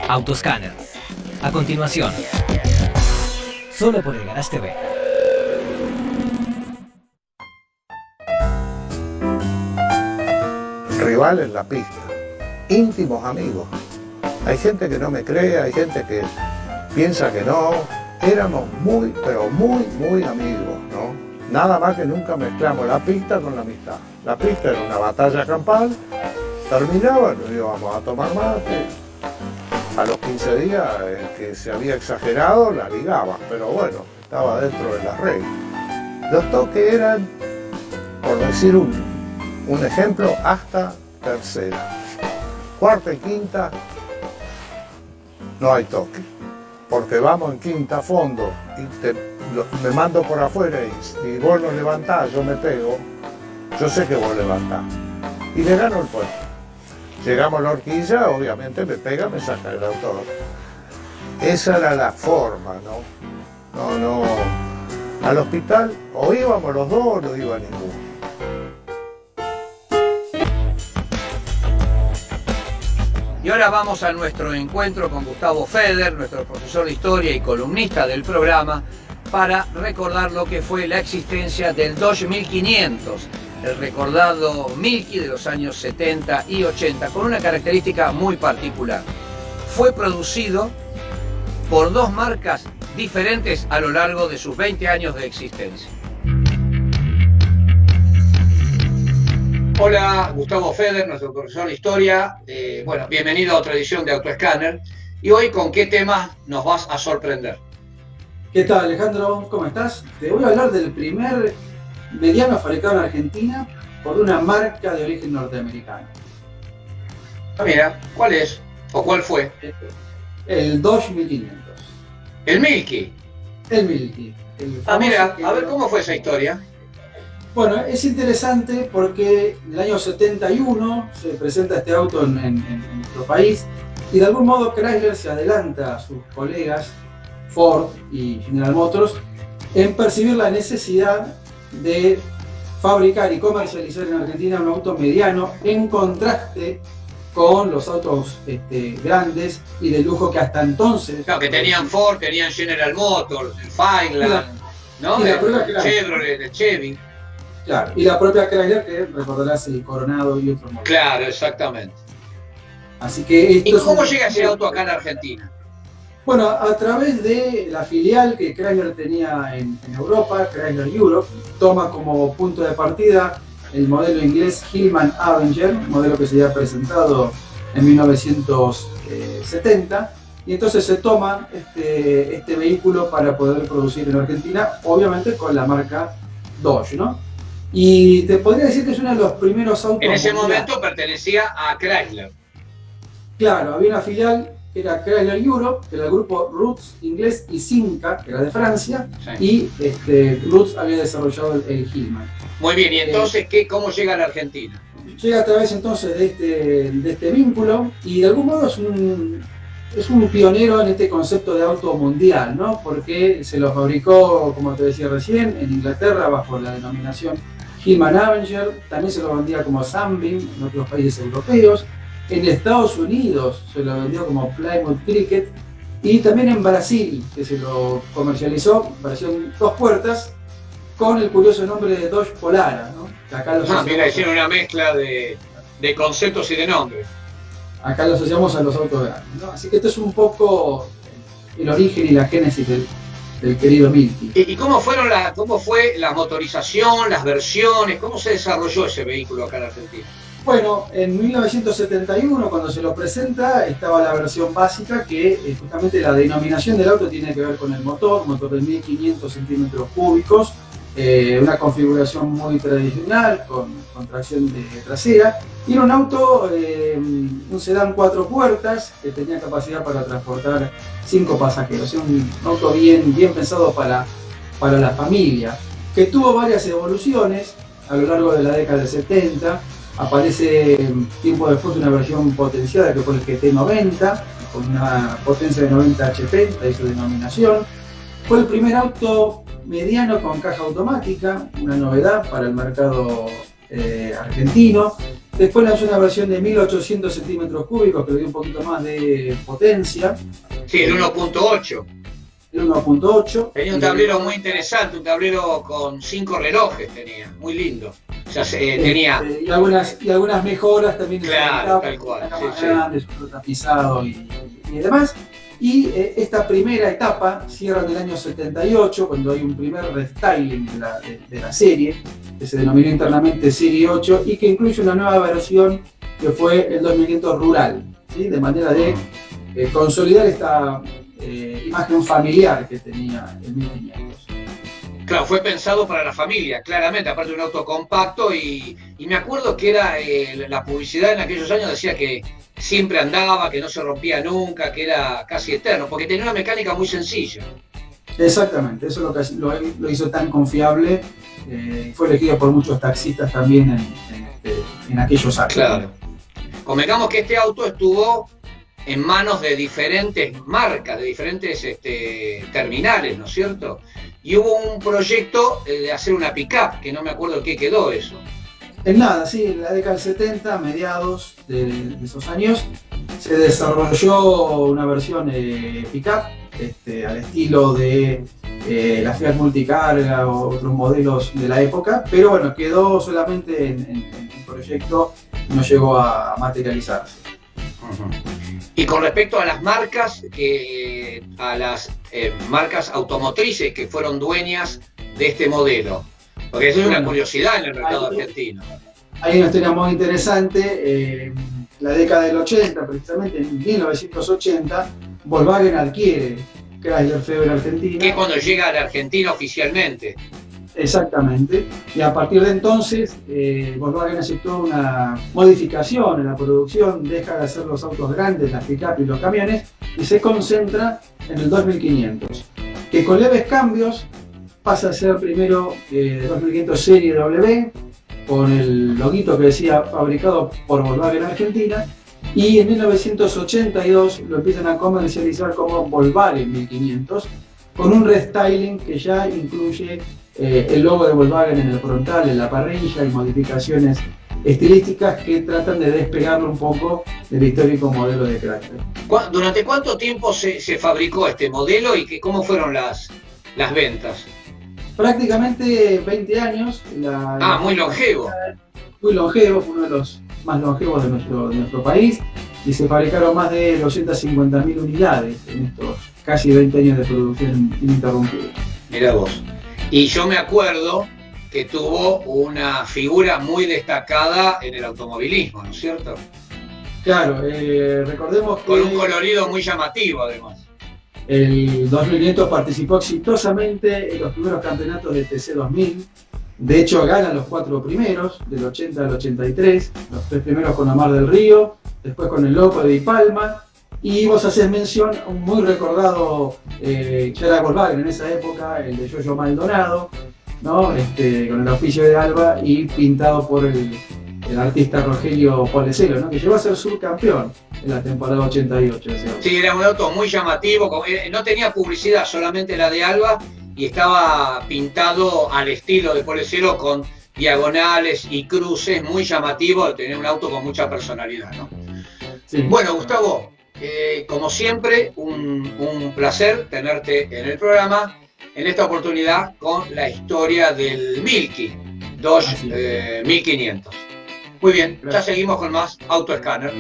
Autoscanner. A continuación, solo por el Garage TV. Rival en la pista, íntimos amigos. Hay gente que no me cree, hay gente que piensa que no. Éramos muy, pero muy amigos, ¿no? Nada más que nunca mezclamos la pista con la amistad. La pista era una batalla campal, terminaba, nos íbamos a tomar mate. A los 15 días, el que se había exagerado la ligaba, pero bueno, estaba dentro de las reglas. Los toques eran, por decir un ejemplo, hasta tercera. Cuarta y quinta, no hay toque, porque vamos en quinta a fondo y me mando por afuera y si vos no levantás, yo me pego, yo sé que vos levantás y le gano el puesto. Llegamos a la horquilla, obviamente me pega, me saca el autor. Esa era la forma, ¿no? No. Al hospital o íbamos los dos o no iba ninguno. Y ahora vamos a nuestro encuentro con Gustavo Feder, nuestro profesor de historia y columnista del programa, para recordar lo que fue la existencia del Dodge 1500, el recordado Milky de los años 70 y 80, con una característica muy particular. Fue producido por dos marcas diferentes a lo largo de sus 20 años de existencia. Hola, Gustavo Feder, nuestro profesor de historia. Bueno, bienvenido a otra edición de Autoscanner. Y hoy, ¿con qué tema nos vas a sorprender? ¿Qué tal, Alejandro? ¿Cómo estás? Te voy a hablar del primer mediano fabricado en Argentina por una marca de origen norteamericano. Mira, ¿cuál es? ¿O cuál fue? El Dodge 1500. El Milky. El Milky. Mira, a ver cómo fue esa historia. Bueno, es interesante porque en el año 71 se presenta este auto en nuestro país y de algún modo Chrysler se adelanta a sus colegas Ford y General Motors en percibir la necesidad de fabricar y comercializar en Argentina un auto mediano en contraste con los autos grandes y de lujo que hasta entonces... Claro, que tenían Ford, tenían General Motors, el Fireland, ¿no? El Chevrolet, el Chevy. Claro, y la propia Chrysler, que recordarás el Coronado y otros modelos. Claro, exactamente. Así que esto ¿Y cómo llega ese auto acá en Argentina? Bueno, a través de la filial que Chrysler tenía en Europa, Chrysler Europe, toma como punto de partida el modelo inglés Hillman Avenger, un modelo que se había presentado en 1970, y entonces se toma este vehículo para poder producir en Argentina, obviamente con la marca Dodge, ¿no? Y te podría decir que es uno de los primeros autos. En ese momento pertenecía a Chrysler. Claro, había una filial que era Chrysler Europe, que era el grupo Roots inglés, y Simca, que era de Francia, sí. Y Roots había desarrollado el Hillman. Muy bien, y entonces, ¿cómo llega a la Argentina? Llega a través entonces de este vínculo, y de algún modo es un pionero en este concepto de auto mundial, ¿no? Porque se lo fabricó, como te decía recién, en Inglaterra bajo la denominación Hillman Avenger, también se lo vendía como Sunbeam en otros países europeos, en Estados Unidos se lo vendió como Plymouth Cricket y también en Brasil, que se lo comercializó, versión dos puertas, con el curioso nombre de Dodge Polara, ¿no? Que acá mira, hicieron una mezcla de conceptos y de nombres. Acá lo asociamos a los autos grandes, ¿no? Así que esto es un poco el origen y la génesis del querido Milky. ¿Y cómo fue la motorización, las versiones? ¿Cómo se desarrolló ese vehículo acá en Argentina? Bueno, en 1971, cuando se lo presenta, estaba la versión básica que justamente la denominación del auto tiene que ver con el motor de 1500 centímetros cúbicos, una configuración muy tradicional con tracción trasera, y era un auto, un sedán 4 puertas que tenía capacidad para transportar 5 pasajeros, un auto bien pensado para la familia, que tuvo varias evoluciones a lo largo de la década del 70. Aparece tiempo después una versión potenciada que fue el GT90, con una potencia de 90 HP, de su denominación. Fue el primer auto mediano con caja automática, una novedad para el mercado argentino. Después lanzó una versión de 1800 centímetros cúbicos que le dio un poquito más de potencia. Sí, el 1.8. El 1.8. Tenía un tablero muy interesante, un tablero con 5 relojes tenía, muy lindo. O sea, tenía... y algunas mejoras también. Claro, tal cual. Sí, grande, su tapizado y demás. Y esta primera etapa cierra en el año 78, cuando hay un primer restyling de la serie, que se denominó internamente Serie 8, y que incluye una nueva versión que fue el 2500 Rural, ¿sí? De manera de consolidar esta imagen familiar que tenía el 1500. Claro, fue pensado para la familia, claramente, aparte de un auto compacto, y me acuerdo que era la publicidad en aquellos años decía que siempre andaba, que no se rompía nunca, que era casi eterno, porque tenía una mecánica muy sencilla. Exactamente, eso lo hizo tan confiable, fue elegido por muchos taxistas también en aquellos años. Claro. Convengamos que este auto estuvo en manos de diferentes marcas, de diferentes terminales, ¿no es cierto? Y hubo un proyecto de hacer una pick-up, que no me acuerdo qué quedó eso. En nada, sí, en la década del 70, mediados de esos años, se desarrolló una versión pick-up al estilo de la Fiat Multicarga o otros modelos de la época, pero bueno, quedó solamente en el proyecto, no llegó a materializarse. Uh-huh. Y con respecto a las marcas, a las marcas automotrices que fueron dueñas de este modelo, porque eso es una curiosidad en el mercado argentino. Hay una historia muy interesante. La década del 80, precisamente en 1980, Volkswagen adquiere Chrysler Feber Argentina. Que es cuando llega a la Argentina oficialmente. Exactamente. Y a partir de entonces, Volkswagen aceptó una modificación en la producción, deja de hacer los autos grandes, las pick-up y los camiones, y se concentra en el 2500, que con leves cambios pasa a ser primero 2500 Serie W, con el loguito que decía fabricado por Volkswagen Argentina, y en 1982 lo empiezan a comercializar como Volkswagen 1500, con un restyling que ya incluye el logo de Volkswagen en el frontal, en la parrilla, y modificaciones estilísticas que tratan de despegarlo un poco del histórico modelo de Chrysler. ¿Durante cuánto tiempo se fabricó este modelo y cómo fueron las ventas? Prácticamente 20 años. Muy longevo. Muy longevo, fue uno de los más longevos de nuestro país, y se fabricaron más de 250.000 unidades en estos casi 20 años de producción ininterrumpida. Mirá vos. Y yo me acuerdo que tuvo una figura muy destacada en el automovilismo, ¿no es cierto? Claro, recordemos que... Con un colorido muy llamativo, además. El 2500 participó exitosamente en los primeros campeonatos de TC2000. De hecho, gana los 4 primeros, del 80 al 83. Los 3 primeros con Omar del Río, después con el Loco de Di Palma. Y vos hacés mención a un muy recordado, ya era Volkswagen en esa época, el de Yoyo Maldonado, ¿no? Con el oficio de Alba y pintado por el artista Rogelio Polecelo, ¿no? Que llegó a ser subcampeón en la temporada 88. Sí, era un auto muy llamativo, no tenía publicidad, solamente la de Alba, y estaba pintado al estilo de Polecelo con diagonales y cruces, muy llamativo, tenía un auto con mucha personalidad, ¿no? Sí. Bueno, Gustavo, como siempre, un placer tenerte en el programa, en esta oportunidad con la historia del Milky Dodge 1500. Muy bien, ya seguimos con más Autoescáner.